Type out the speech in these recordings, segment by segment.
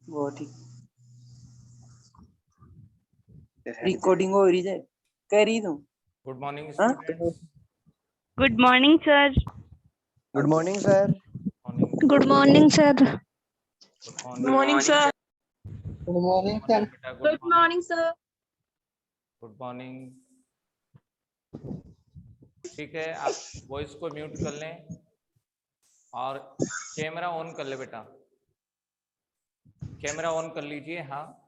बहुत ही रिकॉर्डिंग हो रही है, कर रही तुम। गुड मॉर्निंग हाँ? Students. Good morning sir. Good morning sir. Good morning sir. Good morning sir. Good morning sir. बेटा good morning sir. Good morning. ठीक है, आप वॉइस को म्यूट कर लें और कैमरा ऑन कर ले बेटा, कैमरा ऑन कर लीजिए। हाँ,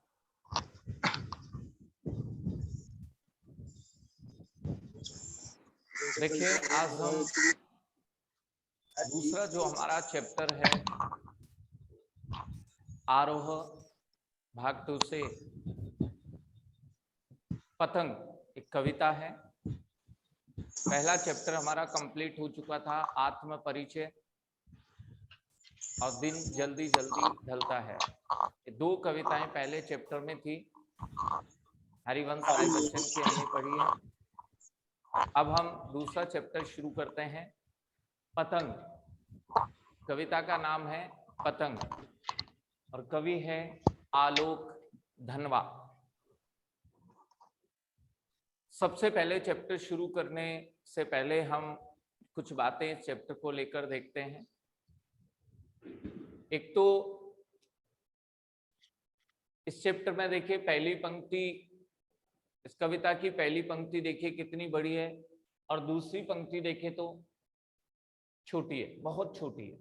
देखिए आज हम दूसरा जो हमारा चैप्टर है आरोह भाग 2 से पतंग एक कविता है। पहला चैप्टर हमारा कंप्लीट हो चुका था, आत्म परिचय, और दिन जल्दी जल्दी ढलता है। ये दो कविताएं पहले चैप्टर में थी, हरिवंश राय बच्चन की हमने पढ़ी है। अब हम दूसरा चैप्टर शुरू करते हैं। पतंग, कविता का नाम है पतंग और कवि है आलोक धनवा। सबसे पहले चैप्टर शुरू करने से पहले हम कुछ बातें इस चैप्टर को लेकर देखते हैं। एक तो इस चैप्टर में देखिए पहली पंक्ति, इस कविता की पहली पंक्ति देखिए कितनी बड़ी है और दूसरी पंक्ति देखें तो छोटी है, बहुत छोटी है।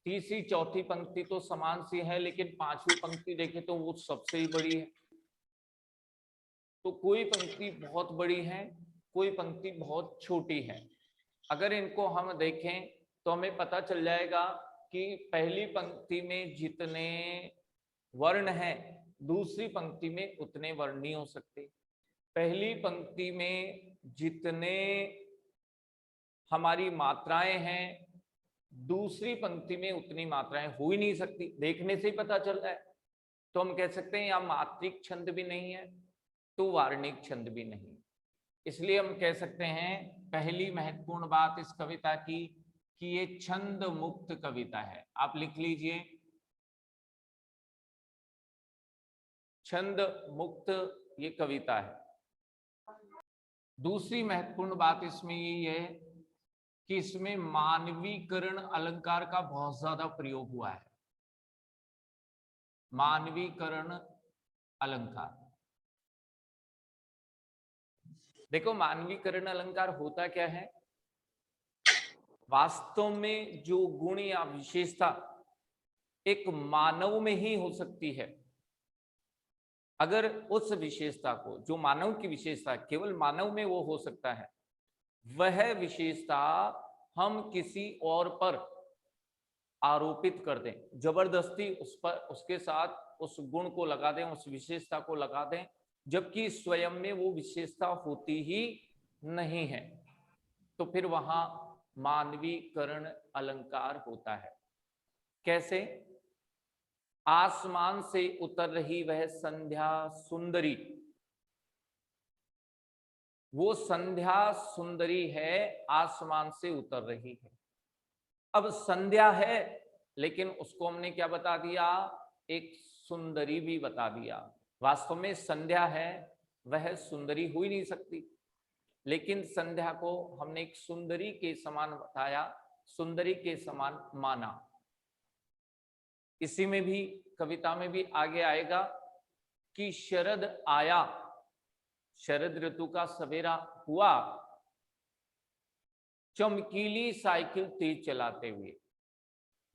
तीसरी चौथी पंक्ति तो समान सी है, लेकिन पांचवी पंक्ति देखें तो वो सबसे ही बड़ी है। तो कोई पंक्ति बहुत बड़ी है, कोई पंक्ति बहुत छोटी है। अगर इनको हम देखें तो हमें पता चल जाएगा कि पहली पंक्ति में जितने वर्ण हैं दूसरी पंक्ति में उतने वर्ण नहीं हो सकते। पहली पंक्ति में जितने हमारी मात्राएं हैं दूसरी पंक्ति में उतनी मात्राएं हो ही नहीं सकती, देखने से ही पता चल रहा है। तो हम कह सकते हैं यहाँ मात्रिक छंद भी नहीं है तो वार्णिक छंद भी नहीं। इसलिए हम कह सकते हैं पहली महत्वपूर्ण बात इस कविता की कि ये छंद मुक्त कविता है। आप लिख लीजिए, छंद मुक्त ये कविता है। दूसरी महत्वपूर्ण बात इसमें यही है कि इसमें मानवीकरण अलंकार का बहुत ज्यादा प्रयोग हुआ है। मानवीकरण अलंकार, देखो मानवीकरण अलंकार होता क्या है। वास्तव में जो गुण या विशेषता एक मानव में ही हो सकती है, अगर उस विशेषता को, जो मानव की विशेषता केवल मानव में वो हो सकता है, वह विशेषता हम किसी और पर आरोपित कर दें, जबरदस्ती उस पर उसके साथ उस गुण को लगा दें, उस विशेषता को लगा दें, जबकि स्वयं में वो विशेषता होती ही नहीं है, तो फिर वहां मानवीकरण अलंकार होता है। कैसे? आसमान से उतर रही वह संध्या सुंदरी, वो संध्या सुंदरी है, आसमान से उतर रही है। अब संध्या है लेकिन उसको हमने क्या बता दिया, एक सुंदरी भी बता दिया। वास्तव में संध्या है, वह सुंदरी हो ही नहीं सकती, लेकिन संध्या को हमने एक सुंदरी के समान बताया, सुंदरी के समान माना। इसी में भी, कविता में भी आगे आएगा कि शरद आया, शरद ऋतु का सवेरा हुआ, चमकीली साइकिल तेज चलाते हुए।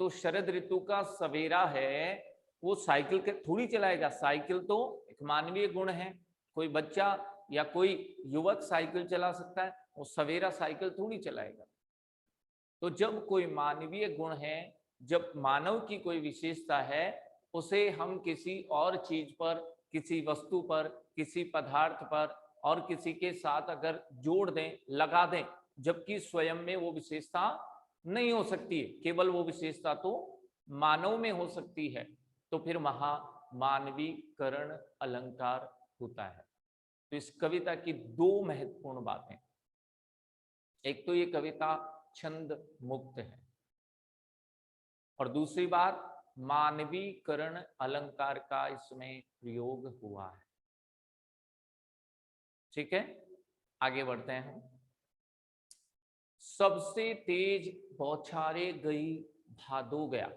तो शरद ऋतु का सवेरा है, वो साइकिल के थोड़ी चलाएगा, साइकिल तो एक मानवीय गुण है, कोई बच्चा या कोई युवक साइकिल चला सकता है, वो सवेरा साइकिल थोड़ी चलाएगा। तो जब कोई मानवीय गुण है, जब मानव की कोई विशेषता है, उसे हम किसी और चीज पर, किसी वस्तु पर, किसी पदार्थ पर और किसी के साथ अगर जोड़ दें, लगा दें, जबकि स्वयं में वो विशेषता नहीं हो सकती है, केवल वो विशेषता तो मानव में हो सकती है, तो फिर वहां मानवीकरण अलंकार होता है। तो इस कविता की दो महत्वपूर्ण बातें, एक तो ये कविता छंद मुक्त है और दूसरी बात मानवीकरण अलंकार का इसमें प्रयोग हुआ है। ठीक है, आगे बढ़ते हैं। सबसे तेज बौछारे गई भादो गया,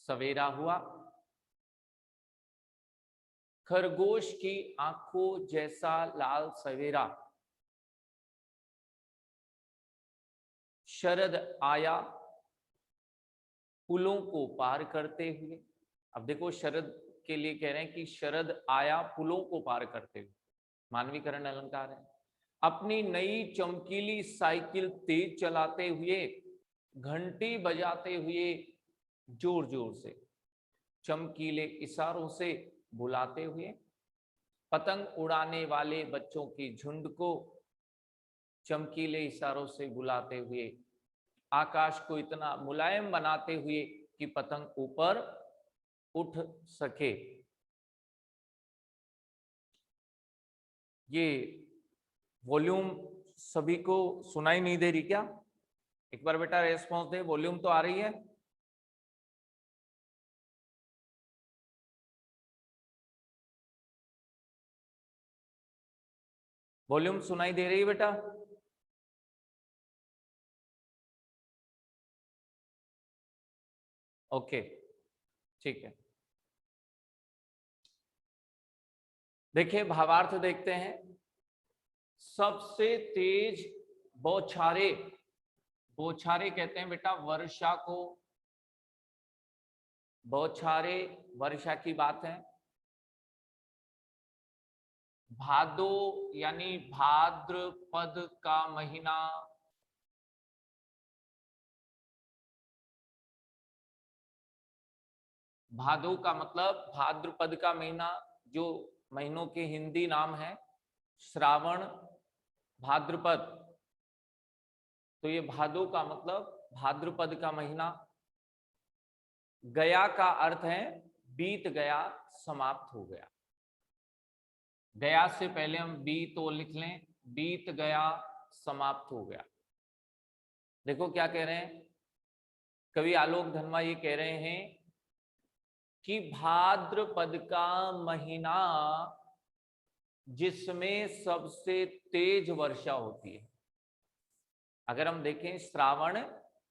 सवेरा हुआ। खरगोश की आंखों जैसा लाल सवेरा, शरद आया पुलों को पार करते हुए। अब देखो शरद के लिए कह रहे हैं कि शरद आया पुलों को पार करते हुए, मानवीकरण अलंकार है। अपनी नई चमकीली साइकिल तेज चलाते हुए, घंटी बजाते हुए जोर जोर से, चमकीले इशारों से बुलाते हुए, पतंग उड़ाने वाले बच्चों के झुंड को चमकीले इशारों से बुलाते हुए, आकाश को इतना मुलायम बनाते हुए कि पतंग ऊपर उठ सके। ये वॉल्यूम सभी को सुनाई नहीं दे रही क्या? एक बार बेटा रेस्पॉन्स दे, वॉल्यूम तो आ रही है? वॉल्यूम सुनाई दे रही है बेटा? ओके, ठीक है। देखिए भावार्थ देखते हैं। सबसे तेज बौछारे, बौछारे कहते हैं बेटा वर्षा को, बौछारे वर्षा की बात है। भादो यानी भाद्रपद का महीना, भादो का मतलब भाद्रपद का महीना, जो महीनों के हिंदी नाम है श्रावण भाद्रपद, तो ये भादो का मतलब भाद्रपद का महीना। गया का अर्थ है बीत गया, समाप्त हो गया। गया से पहले हम बीत तो लिख लें, बीत गया, समाप्त हो गया। देखो क्या कह रहे हैं कवि आलोक धनवा, ये कह रहे हैं कि भाद्रपद का महीना जिसमें सबसे तेज वर्षा होती है। अगर हम देखें श्रावण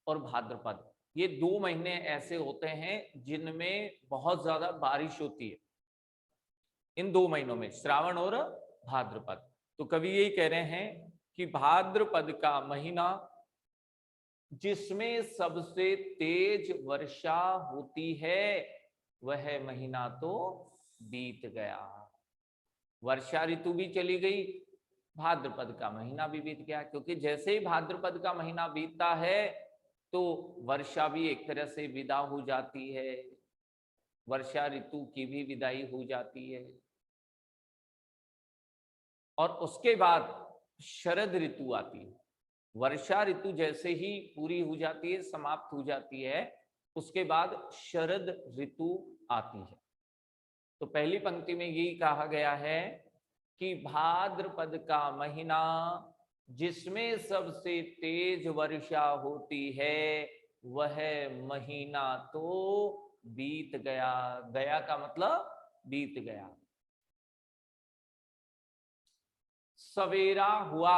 और भाद्रपद, ये 2 महीने ऐसे होते हैं जिनमें बहुत ज्यादा बारिश होती है। इन 2 महीनों में श्रावण और भाद्रपद, तो कवि यही कह रहे हैं कि भाद्रपद का महीना जिसमें सबसे तेज वर्षा होती है, वह महीना तो बीत गया। वर्षा ऋतु भी चली गई, भाद्रपद का महीना भी बीत गया। क्योंकि जैसे ही भाद्रपद का महीना बीतता है तो वर्षा भी एक तरह से विदा हो जाती है, वर्षा ऋतु की भी विदाई हो जाती है। और उसके बाद शरद ऋतु आती है। वर्षा ऋतु जैसे ही पूरी हो जाती है, समाप्त हो जाती है, उसके बाद शरद ऋतु आती है। तो पहली पंक्ति में यही कहा गया है कि भाद्रपद का महीना जिसमें सबसे तेज वर्षा होती है, वह महीना तो बीत गया। गया का मतलब बीत गया। सवेरा हुआ।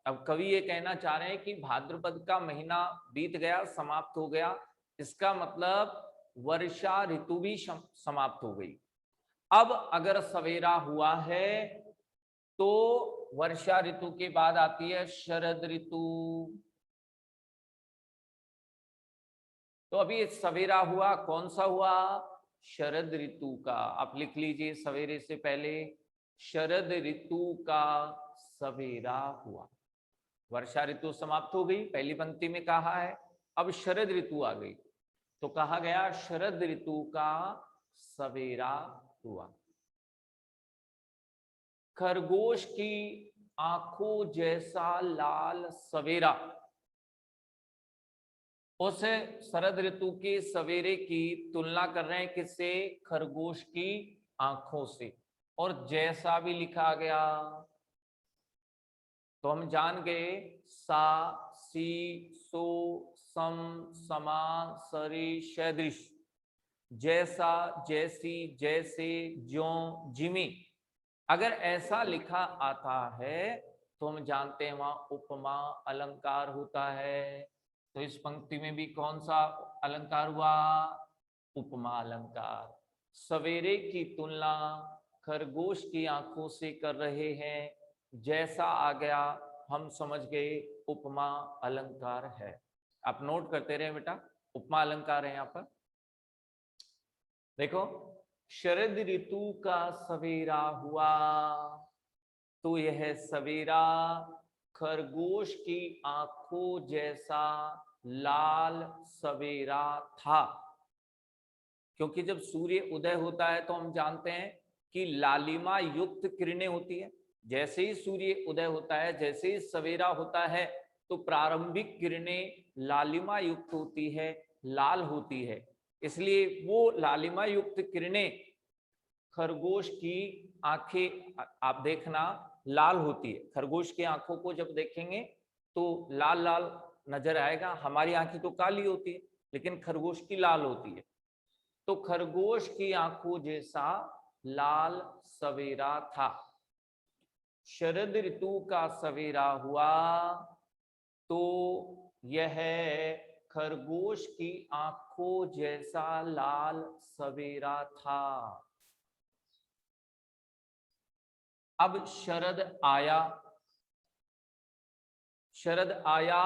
अब कवि ये कहना चाह रहे हैं कि भाद्रपद का महीना बीत गया, समाप्त हो गया, इसका मतलब वर्षा ऋतु भी समाप्त हो गई। अब अगर सवेरा हुआ है तो वर्षा ऋतु के बाद आती है शरद ऋतु। तो अभी सवेरा हुआ, कौन सा हुआ? शरद ऋतु का। आप लिख लीजिए सवेरे से पहले, शरद ऋतु का सवेरा हुआ। वर्षा ऋतु समाप्त हो गई, पहली पंक्ति में कहा है। अब शरद ऋतु आ गई तो कहा गया शरद ऋतु का सवेरा हुआ। खरगोश की आंखों जैसा लाल सवेरा, उस शरद ऋतु के सवेरे की तुलना कर रहे हैं किससे? खरगोश की आंखों से। और जैसा भी लिखा गया तो हम जान गए सा सी सो सम समा सरी सदृश, जैसा जैसी जैसे ज्यों जिमी, अगर ऐसा लिखा आता है तो हम जानते हैं वहां उपमा अलंकार होता है। तो इस पंक्ति में भी कौन सा अलंकार हुआ? उपमा अलंकार। सवेरे की तुलना खरगोश की आंखों से कर रहे हैं, जैसा आ गया हम समझ गए उपमा अलंकार है। आप नोट करते रहे बेटा, उपमा अलंकार है यहाँ पर। देखो, शरद ऋतु का सवेरा हुआ, तो यह सवेरा खरगोश की आंखों जैसा लाल सवेरा था। क्योंकि जब सूर्य उदय होता है तो हम जानते हैं कि लालिमा युक्त किरणें होती है। जैसे ही सूर्य उदय होता है, जैसे ही सवेरा होता है, तो प्रारंभिक किरणें लालिमा युक्त होती है, लाल होती है। इसलिए वो लालिमा युक्त किरणें खरगोश की आंखें, आप देखना, लाल होती है। खरगोश की आंखों को जब देखेंगे तो लाल लाल नजर आएगा। हमारी आंखें तो काली होती है, लेकिन खरगोश की लाल होती है। तो खरगोश की आंखों जैसा लाल सवेरा था। शरद ऋतु का सवेरा हुआ, तो यह खरगोश की आंखों जैसा लाल सवेरा था। अब शरद आया, शरद आया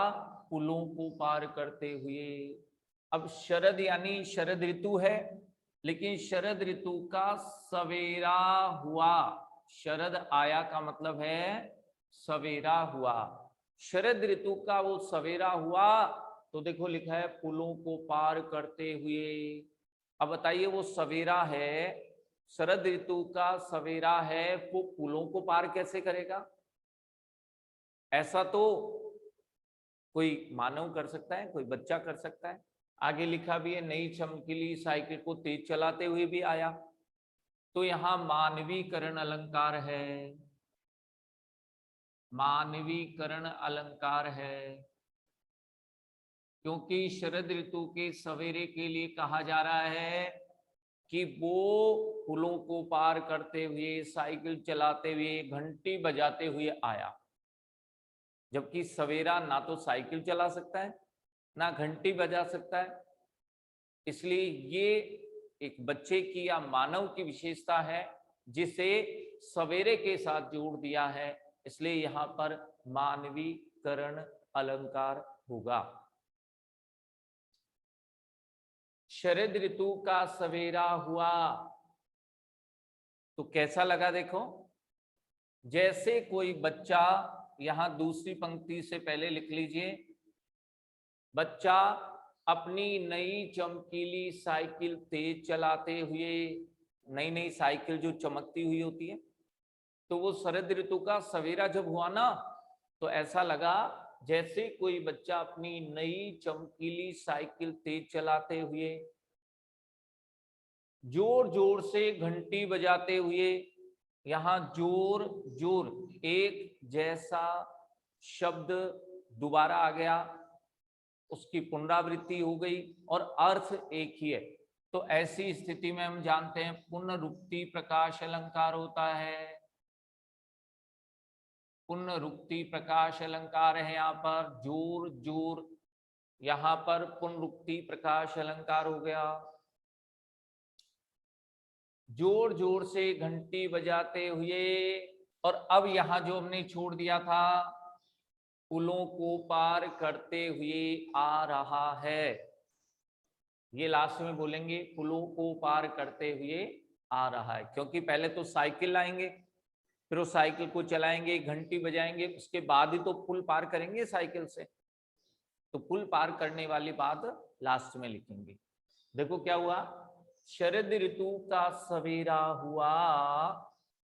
पुलों को पार करते हुए। अब शरद यानी शरद ऋतु है, लेकिन शरद ऋतु का सवेरा हुआ। शरद आया का मतलब है सवेरा हुआ। शरद ऋतु का वो सवेरा हुआ, तो देखो लिखा है पुलों को पार करते हुए। अब बताइए, वो सवेरा है, शरद ऋतु का सवेरा है, वो पुलों को पार कैसे करेगा? ऐसा तो कोई मानव कर सकता है, कोई बच्चा कर सकता है। आगे लिखा भी है, नई चमकीली साइकिल को तेज चलाते हुए भी आया। तो यहां मानवीकरण अलंकार है, मानवीकरण अलंकार है। क्योंकि शरद ऋतु के सवेरे के लिए कहा जा रहा है कि वो पुलों को पार करते हुए, साइकिल चलाते हुए, घंटी बजाते हुए आया। जबकि सवेरा ना तो साइकिल चला सकता है, ना घंटी बजा सकता है। इसलिए ये एक बच्चे की या मानव की विशेषता है, जिसे सवेरे के साथ जोड़ दिया है। इसलिए यहां पर मानवीकरण अलंकार होगा। शरद ऋतु का सवेरा हुआ, तो कैसा लगा? देखो, जैसे कोई बच्चा, यहां दूसरी पंक्ति से पहले लिख लीजिए, बच्चा अपनी नई चमकीली साइकिल तेज चलाते हुए, नई नई साइकिल जो चमकती हुई होती है, तो वो शरद ऋतु का सवेरा जब हुआ ना, तो ऐसा लगा जैसे कोई बच्चा अपनी नई चमकीली साइकिल तेज चलाते हुए, जोर जोर से घंटी बजाते हुए, यहां जोर जोर एक जैसा शब्द दोबारा आ गया, उसकी पुनरावृत्ति हो गई और अर्थ एक ही है। तो ऐसी स्थिति में हम जानते हैं पुनरुक्ति प्रकाश अलंकार होता है। पुनरुक्ति प्रकाश अलंकार है यहाँ पर, जोर जोर, यहाँ पर पुनरुक्ति प्रकाश अलंकार हो गया। जोर जोर से घंटी बजाते हुए, और अब यहां जो हमने छोड़ दिया था, पुलों को पार करते हुए आ रहा है, ये लास्ट में बोलेंगे, पुलों को पार करते हुए आ रहा है। क्योंकि पहले तो साइकिल लाएंगे, फिर उस साइकिल को चलाएंगे, घंटी बजाएंगे, उसके बाद ही तो पुल पार करेंगे साइकिल से। तो पुल पार करने वाली बात लास्ट में लिखेंगे। देखो क्या हुआ, शरद ऋतु का सवेरा हुआ,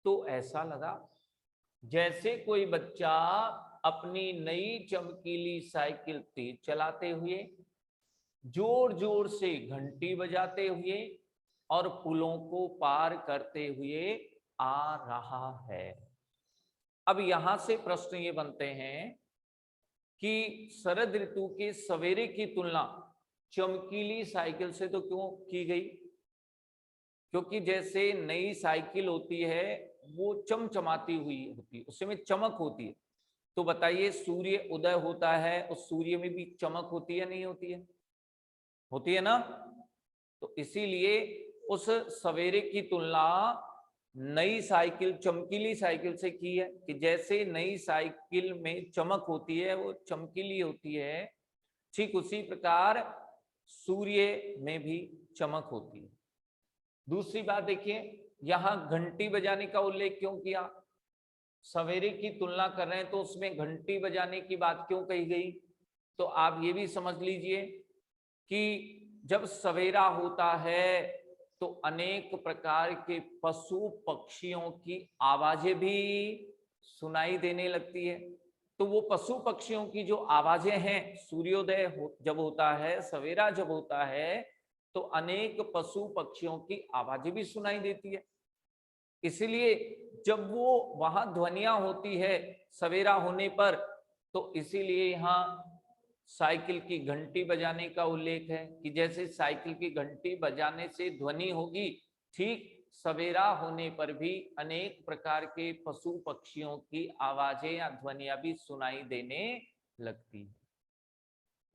तो ऐसा लगा जैसे कोई बच्चा अपनी नई चमकीली साइकिल तेज चलाते हुए, जोर जोर से घंटी बजाते हुए और पुलों को पार करते हुए आ रहा है। अब यहां से प्रश्न ये बनते हैं कि शरद ऋतु के सवेरे की तुलना चमकीली साइकिल से तो क्यों की गई? क्योंकि जैसे नई साइकिल होती है वो चमचमाती हुई होती है, उसमें चमक होती है। तो बताइए, सूर्य उदय होता है, उस सूर्य में भी चमक होती है नहीं होती है? होती है ना? तो इसीलिए उस सवेरे की तुलना नई साइकिल चमकीली साइकिल से की है कि जैसे नई साइकिल में चमक होती है, वो चमकीली होती है, ठीक उसी प्रकार सूर्य में भी चमक होती है। दूसरी बात देखिए, यहां घंटी बजाने का उल्लेख क्यों किया? सवेरे की तुलना कर रहे हैं तो उसमें घंटी बजाने की बात क्यों कही गई? तो आप ये भी समझ लीजिए कि जब सवेरा होता है तो अनेक प्रकार के पशु पक्षियों की आवाजें भी सुनाई देने लगती है। तो वो पशु पक्षियों की जो आवाजें हैं, सूर्योदय जब होता है, सवेरा जब होता है, तो अनेक पशु पक्षियों की आवाजें भी सुनाई देती है। इसलिए जब वो वहां ध्वनियां होती है सवेरा होने पर, तो इसीलिए यहाँ साइकिल की घंटी बजाने का उल्लेख है कि जैसे साइकिल की घंटी बजाने से ध्वनि होगी, ठीक सवेरा होने पर भी अनेक प्रकार के पशु पक्षियों की आवाजें या ध्वनियां भी सुनाई देने लगती है।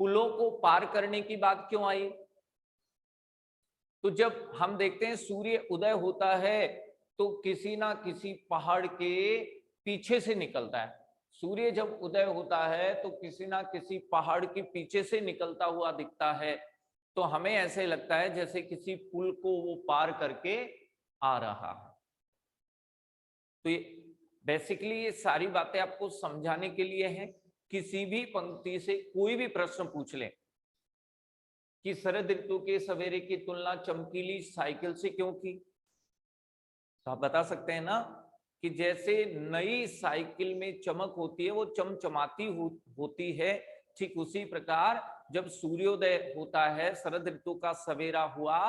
पुलों को पार करने की बात क्यों आई? तो जब हम देखते हैं सूर्य उदय होता है तो किसी ना किसी पहाड़ के पीछे से निकलता है। सूर्य जब उदय होता है तो किसी ना किसी पहाड़ के पीछे से निकलता हुआ दिखता है, तो हमें ऐसे लगता है जैसे किसी पुल को वो पार करके आ रहा है। तो ये बेसिकली ये सारी बातें आपको समझाने के लिए हैं। किसी भी पंक्ति से कोई भी प्रश्न पूछ लें कि शरद ऋतु के सवेरे की तुलना चमकीली साइकिल से क्यों की, तो आप बता सकते हैं ना कि जैसे नई साइकिल में चमक होती है, वो चमचमाती होती है, ठीक उसी प्रकार जब सूर्योदय होता है, शरद ऋतु का सवेरा हुआ,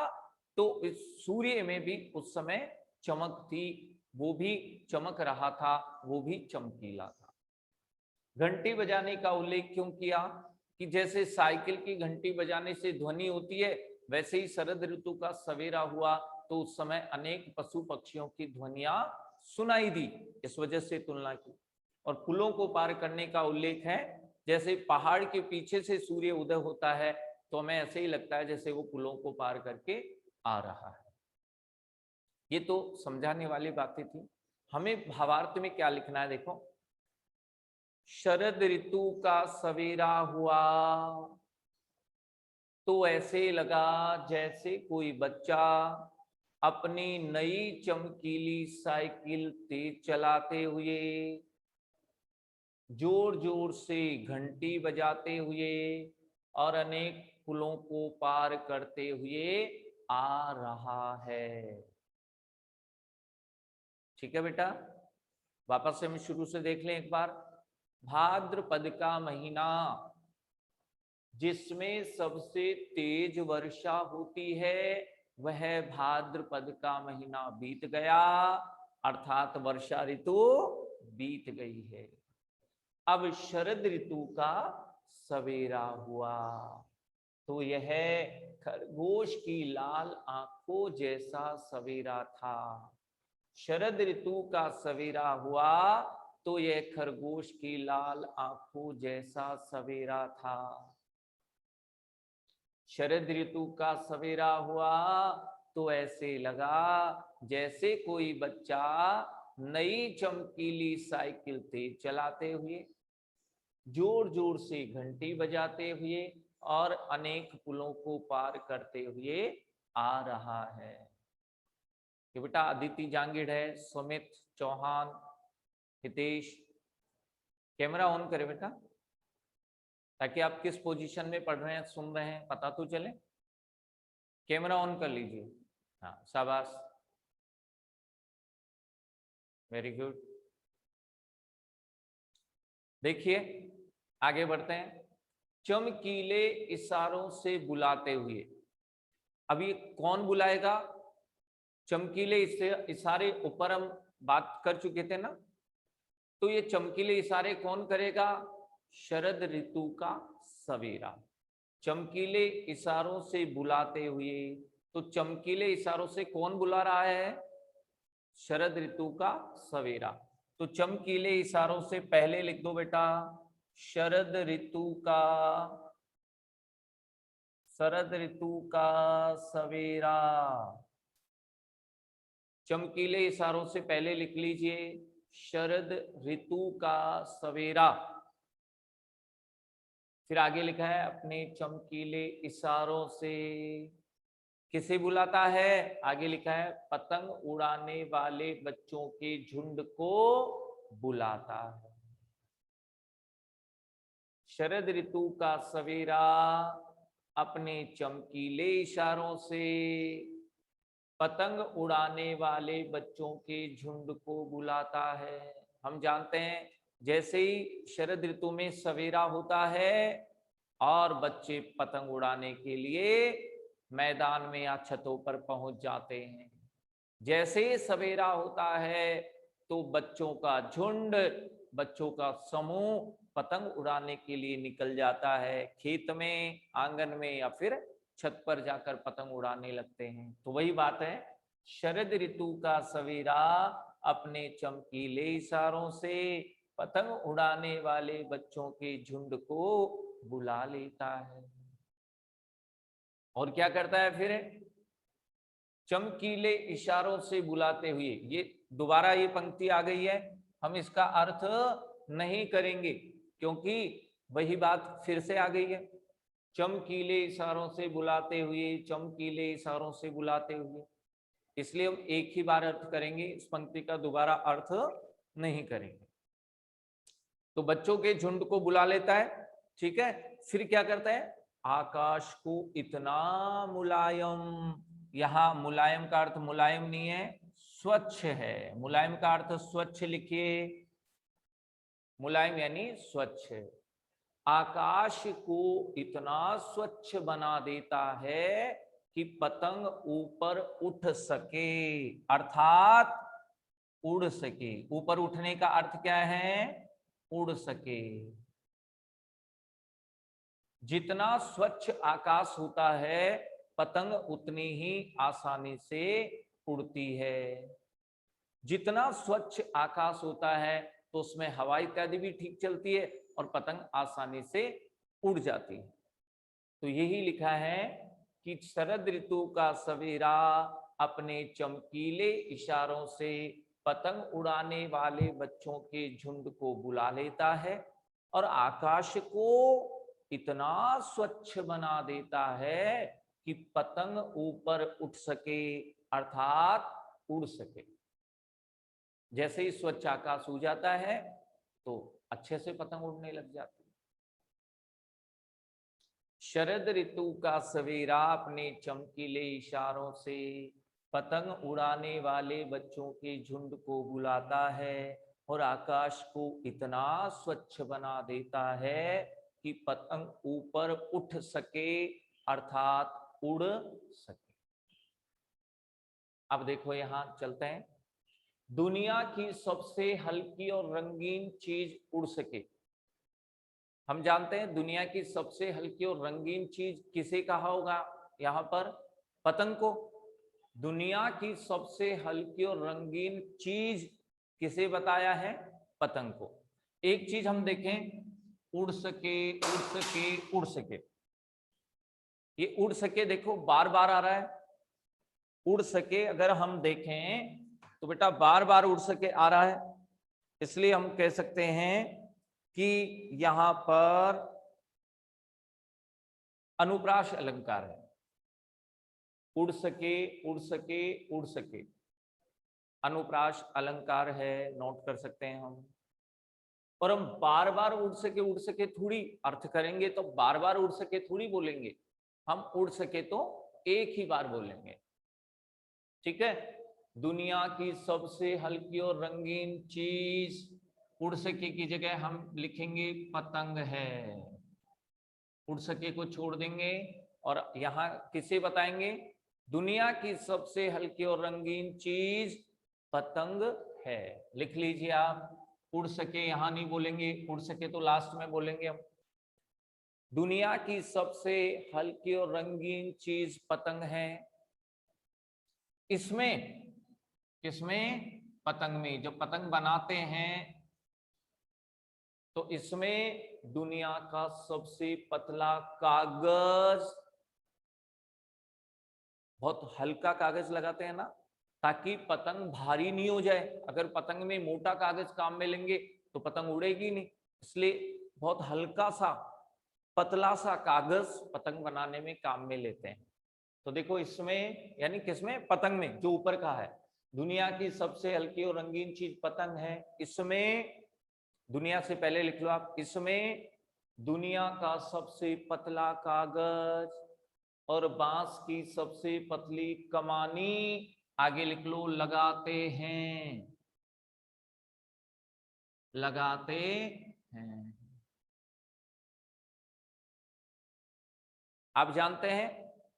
तो इस सूर्य में भी उस समय चमक थी, वो भी चमक रहा था, वो भी चमकीला था। घंटी बजाने का उल्लेख क्यों किया कि जैसे साइकिल की घंटी बजाने से ध्वनि होती है, वैसे ही शरद ऋतु का सवेरा हुआ तो उस समय अनेक पशु पक्षियों की ध्वनियां सुनाई दी, इस वजह से तुलना की। और पुलों को पार करने का उल्लेख है, जैसे पहाड़ के पीछे से सूर्य उदय होता है तो हमें ऐसे ही लगता है जैसे वो पुलों को पार करके आ रहा है। ये तो समझाने वाली बातें थी। हमें भावार्थ में क्या लिखना है, देखो, शरद ऋतु का सवेरा हुआ तो ऐसे लगा जैसे कोई बच्चा अपनी नई चमकीली साइकिल तेज चलाते हुए, जोर जोर से घंटी बजाते हुए और अनेक पुलों को पार करते हुए आ रहा है। ठीक है बेटा, वापस से हम शुरू से देख लें एक बार। भाद्रपद का महीना जिसमें सबसे तेज वर्षा होती है, वह भाद्रपद का महीना बीत गया, अर्थात वर्षा ऋतु बीत गई है। अब शरद ऋतु का सवेरा हुआ तो यह खरगोश की लाल आंखों जैसा सवेरा था। शरद ऋतु का सवेरा हुआ तो यह खरगोश की लाल आंखों जैसा सवेरा था। शरद ऋतु का सवेरा हुआ तो ऐसे लगा जैसे कोई बच्चा नई चमकीली साइकिल तेज चलाते हुए, जोर जोर से घंटी बजाते हुए और अनेक पुलों को पार करते हुए आ रहा है। कि बेटा अदिति जांगिड़ है, सुमित चौहान, हितेश, कैमरा ऑन करे बेटा, ताकि आप किस पोजीशन में पढ़ रहे हैं, सुन रहे हैं, पता तो चले। कैमरा ऑन कर लीजिए। हाँ, शाबाश, वेरी गुड। देखिए आगे बढ़ते हैं। चमकीले इशारों से बुलाते हुए, अब ये कौन बुलाएगा? चमकीले इशारे ऊपर हम बात कर चुके थे ना, तो ये चमकीले इशारे कौन करेगा? शरद ऋतु का सवेरा। चमकीले इशारों से बुलाते हुए, तो चमकीले इशारों से कौन बुला रहा है? शरद ऋतु का सवेरा। तो चमकीले इशारों से पहले लिख दो बेटा शरद ऋतु का सवेरा। चमकीले इशारों से पहले लिख लीजिए शरद ऋतु का सवेरा। फिर आगे लिखा है अपने चमकीले इशारों से किसे बुलाता है? आगे लिखा है पतंग उड़ाने वाले बच्चों के झुंड को बुलाता है। शरद ऋतु का सवेरा अपने चमकीले इशारों से पतंग उड़ाने वाले बच्चों के झुंड को बुलाता है। हम जानते हैं जैसे ही शरद ऋतु में सवेरा होता है और बच्चे पतंग उड़ाने के लिए मैदान में या छतों पर पहुंच जाते हैं। जैसे सवेरा होता है तो बच्चों का झुंड, बच्चों का समूह पतंग उड़ाने के लिए निकल जाता है, खेत में, आंगन में या फिर छत पर जाकर पतंग उड़ाने लगते हैं। तो वही बात है, शरद ऋतु का सवेरा अपने चमकीले इशारों से पतंग उड़ाने वाले बच्चों के झुंड को बुला लेता है। और क्या करता है फिर? चमकीले इशारों से बुलाते हुए, ये दोबारा ये पंक्ति आ गई है, हम इसका अर्थ नहीं करेंगे क्योंकि वही बात फिर से आ गई है। चमकीले इशारों से बुलाते हुए, चमकीले इशारों से बुलाते हुए, इसलिए हम एक ही बार अर्थ करेंगे, इस पंक्ति का दोबारा अर्थ नहीं करेंगे। तो बच्चों के झुंड को बुला लेता है, ठीक है। फिर क्या करता है? आकाश को इतना मुलायम, यहां मुलायम का अर्थ मुलायम नहीं है, स्वच्छ है। मुलायम का अर्थ स्वच्छ लिखिए, मुलायम यानी स्वच्छ। आकाश को इतना स्वच्छ बना देता है कि पतंग ऊपर उठ सके, अर्थात उड़ सके। ऊपर उठने का अर्थ क्या है? उड़ सके। जितना स्वच्छ आकाश होता है पतंग उतनी ही आसानी से उड़ती है। जितना स्वच्छ आकाश होता है तो उसमें हवा इत्यादि भी ठीक चलती है और पतंग आसानी से उड़ जाती है। तो यही लिखा है कि शरद ऋतु का सवेरा अपने चमकीले इशारों से पतंग उड़ाने वाले बच्चों के झुंड को बुला लेता है और आकाश को इतना स्वच्छ बना देता है कि पतंग ऊपर उठ सके, अर्थात उड़ सके। जैसे ही स्वच्छ आकाश हो जाता है तो अच्छे से पतंग उड़ने लग जाती है। शरद ऋतु का सवेरा अपने चमकीले इशारों से पतंग उड़ाने वाले बच्चों के झुंड को बुलाता है और आकाश को इतना स्वच्छ बना देता है कि पतंग ऊपर उठ सके, अर्थात उड़ सके। अब देखो यहां चलते हैं। दुनिया की सबसे हल्की और रंगीन चीज उड़ सके। हम जानते हैं दुनिया की सबसे हल्की और रंगीन चीज किसे कहा होगा? यहां पर पतंग को। दुनिया की सबसे हल्की और रंगीन चीज किसे बताया है? पतंग को। एक चीज हम देखें, उड़ सके, उड़ सके, उड़ सके। ये उड़ सके देखो बार बार आ रहा है। उड़ सके अगर हम देखें तो बेटा बार बार उड़ सके आ रहा है, इसलिए हम कह सकते हैं कि यहां पर अनुप्रास अलंकार है। उड़ सके, उड़ सके, उड़ सके, अनुप्रास अलंकार है, नोट कर सकते हैं हम। और हम बार बार उड़ सके थोड़ी अर्थ करेंगे, तो बार बार उड़ सके थोड़ी बोलेंगे, हम उड़ सके तो एक ही बार बोलेंगे, ठीक है। दुनिया की सबसे हल्की और रंगीन चीज, उड़ सके की जगह हम लिखेंगे पतंग है। उड़ सके को छोड़ देंगे और यहां किसे बताएंगे? दुनिया की सबसे हल्की और रंगीन चीज पतंग है। लिख लीजिए आप, उड़ सके यहां नहीं बोलेंगे, उड़ सके तो लास्ट में बोलेंगे हम। दुनिया की सबसे हल्की और रंगीन चीज पतंग है। इसमें किसमें? पतंग में। जब पतंग बनाते हैं तो इसमें दुनिया का सबसे पतला कागज, बहुत हल्का कागज लगाते हैं ना, ताकि पतंग भारी नहीं हो जाए। अगर पतंग में मोटा कागज काम में लेंगे तो पतंग उड़ेगी नहीं, इसलिए बहुत हल्का सा पतला सा कागज पतंग बनाने में काम में लेते हैं। तो देखो इसमें, यानी किसमें? पतंग में, जो ऊपर का है। दुनिया की सबसे हल्की और रंगीन चीज पतंग है। इसमें, दुनिया से पहले लिख लो आप, इसमें दुनिया का सबसे पतला कागज और बांस की सबसे पतली कमानी, आगे लिख लो, लगाते हैं, लगाते हैं। आप जानते हैं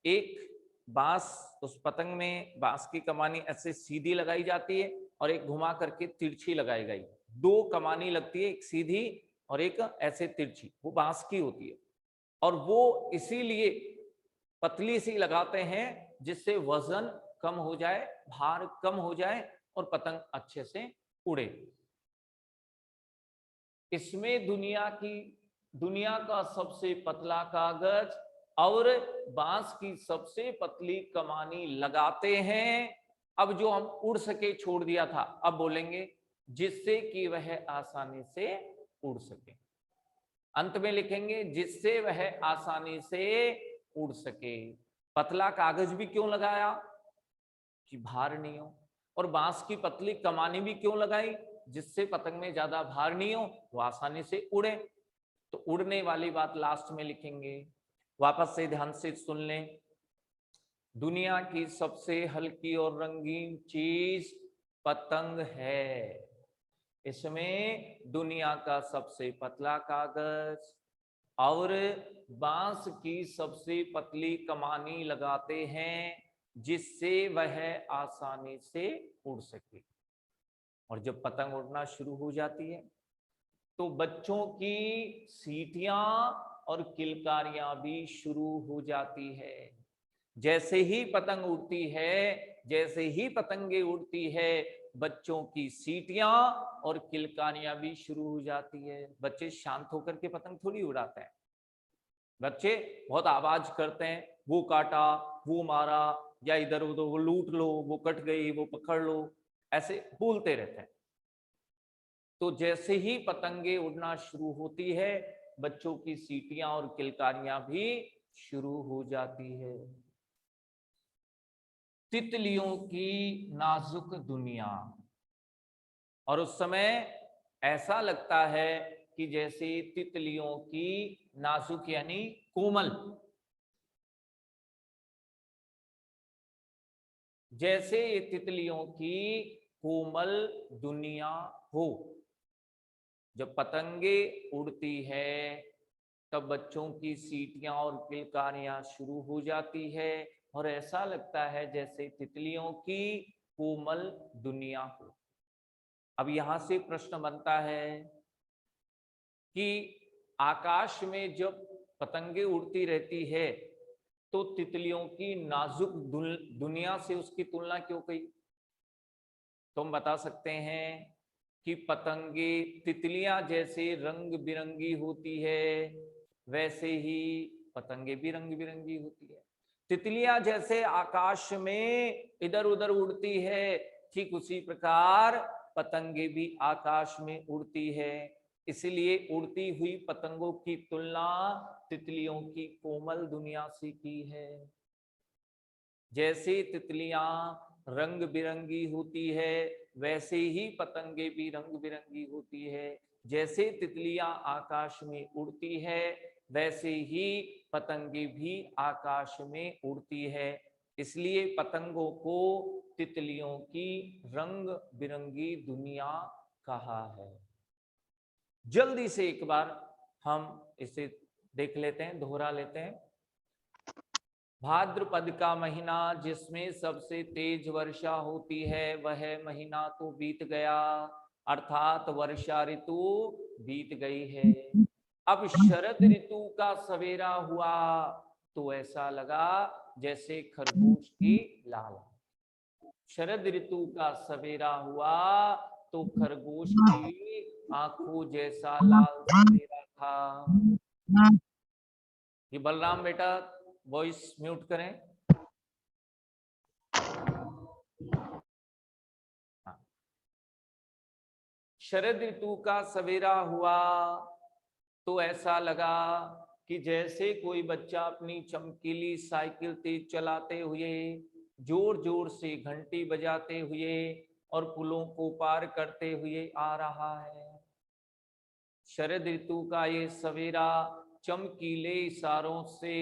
एक बांस, उस पतंग में बांस की कमानी ऐसे सीधी लगाई जाती है और एक घुमा करके तिरछी लगाई गई। दो कमानी लगती है, एक सीधी और एक ऐसे तिरछी, वो बांस की होती है। और वो इसीलिए पतली सी लगाते हैं जिससे वजन कम हो जाए, भार कम हो जाए और पतंग अच्छे से उड़े। इसमें दुनिया का सबसे पतला कागज और बांस की सबसे पतली कमानी लगाते हैं। अब जो हम उड़ सके छोड़ दिया था, अब बोलेंगे जिससे कि वह आसानी से उड़ सके। अंत में लिखेंगे जिससे वह आसानी से उड़ सके। पतला कागज भी क्यों लगाया? कि भार नहीं हो। और बांस की पतली कमानी भी क्यों लगाई? जिससे पतंग में ज्यादा भार नहीं हो, वो आसानी से उड़े। तो उड़ने वाली बात लास्ट में लिखेंगे। वापस से ध्यान से सुन लें। दुनिया की सबसे हल्की और रंगीन चीज पतंग है। इसमें दुनिया का सबसे पतला कागज और बांस की सबसे पतली कमानी लगाते हैं जिससे वह आसानी से उड़ सके। और जब पतंग उड़ना शुरू हो जाती है तो बच्चों की सीटियां और किलकारियां भी शुरू हो जाती है। जैसे ही पतंग उड़ती है, जैसे ही पतंगे उड़ती है, बच्चों की सीटियां और किलकारियां भी शुरू हो जाती है। बच्चे शांत होकर के पतंग थोड़ी उड़ाते हैं, बच्चे बहुत आवाज करते हैं, वो काटा, वो मारा, या इधर उधर वो लूट लो, वो कट गई, वो पकड़ लो, ऐसे बोलते रहते हैं। तो जैसे ही पतंगे उड़ना शुरू होती है, बच्चों की सीटियां और किलकारियां भी शुरू हो जाती है। तितलियों की नाजुक दुनिया। और उस समय ऐसा लगता है कि जैसे तितलियों की नाजुक यानी कोमल, जैसे ये तितलियों की कोमल दुनिया हो। जब पतंगे उड़ती है तब बच्चों की सीटियां और किलकारियां शुरू हो जाती है और ऐसा लगता है जैसे तितलियों की कोमल दुनिया हो। अब यहां से प्रश्न बनता है कि आकाश में जब पतंगे उड़ती रहती है तो तितलियों की नाजुक दुनिया से उसकी तुलना क्यों की? तो हम बता सकते हैं कि पतंगे तितलियां जैसे रंग बिरंगी होती है, वैसे ही पतंगे भी रंग बिरंगी होती है। तितलियां जैसे आकाश में इधर उधर उड़ती है, ठीक उसी प्रकार पतंगे भी आकाश में उड़ती है। इसलिए उड़ती हुई पतंगों की तुलना तितलियों की कोमल दुनिया से की है। जैसे तितलियां रंग बिरंगी होती है, वैसे ही पतंगे भी रंग बिरंगी होती है। जैसे तितलियां आकाश में उड़ती है, वैसे ही पतंगे भी आकाश में उड़ती है। इसलिए पतंगों को तितलियों की रंग बिरंगी दुनिया कहा है। जल्दी से एक बार हम इसे देख लेते हैं, दोहरा लेते हैं। भाद्रपद का महीना जिसमें सबसे तेज वर्षा होती है, वह महीना तो बीत गया। अर्थात वर्षा ऋतु बीत गई है। अब शरद ऋतु का सवेरा हुआ तो ऐसा लगा जैसे खरगोश की लाल। शरद ऋतु का सवेरा हुआ तो खरगोश की आंखों जैसा लाल सवेरा था। ये बलराम बेटा वॉइस म्यूट करें। शरद ऋतु का सवेरा हुआ तो ऐसा लगा कि जैसे कोई बच्चा अपनी चमकीली साइकिल तेज चलाते हुए, जोर जोर से घंटी बजाते हुए और पुलों को पार करते हुए आ रहा है। शरद ऋतु का ये सवेरा चमकीले इशारों से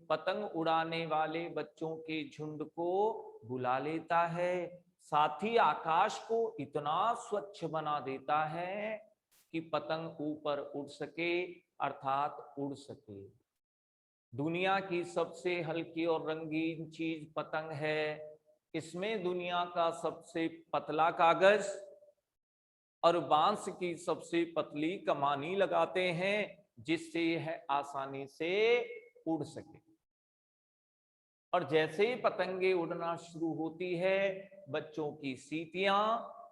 पतंग उड़ाने वाले बच्चों के झुंड को बुला लेता है, साथ ही आकाश को इतना स्वच्छ बना देता है कि पतंग ऊपर उड़ सके, अर्थात उड़ सके। दुनिया की सबसे हल्की और रंगीन चीज पतंग है। इसमें दुनिया का सबसे पतला कागज और बांस की सबसे पतली कमानी लगाते हैं, जिससे यह आसानी से उड़ सके। और जैसे ही पतंगे उड़ना शुरू होती है, बच्चों की सीटियां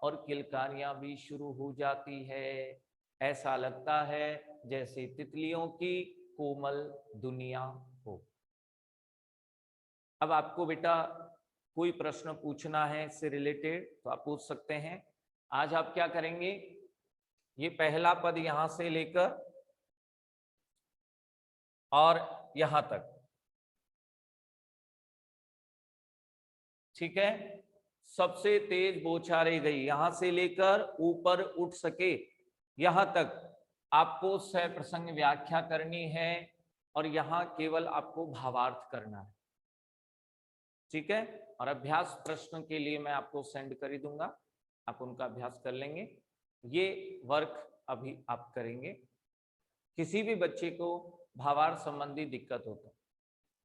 और किलकारियां भी शुरू हो जाती है। ऐसा लगता है जैसे तितलियों की कोमल दुनिया हो। अब आपको बेटा कोई प्रश्न पूछना है इससे रिलेटेड तो आप पूछ सकते हैं। आज आप क्या करेंगे, ये पहला पद यहां से लेकर और यहां तक, ठीक है, सबसे तेज बौछारे गई, यहां से लेकर ऊपर उठ सके यहां तक आपको सह प्रसंग व्याख्या करनी है और यहां केवल आपको भावार्थ करना है, ठीक है। और अभ्यास प्रश्न के लिए मैं आपको सेंड कर ही दूंगा, आप उनका अभ्यास कर लेंगे। ये वर्क अभी आप करेंगे। किसी भी बच्चे को भावार्थ संबंधी दिक्कत हो तो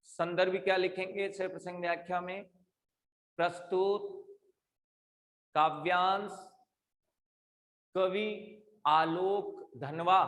संदर्भ क्या लिखेंगे सह प्रसंग व्याख्या में, प्रस्तुत काव्यांश कवि आलोक धनवा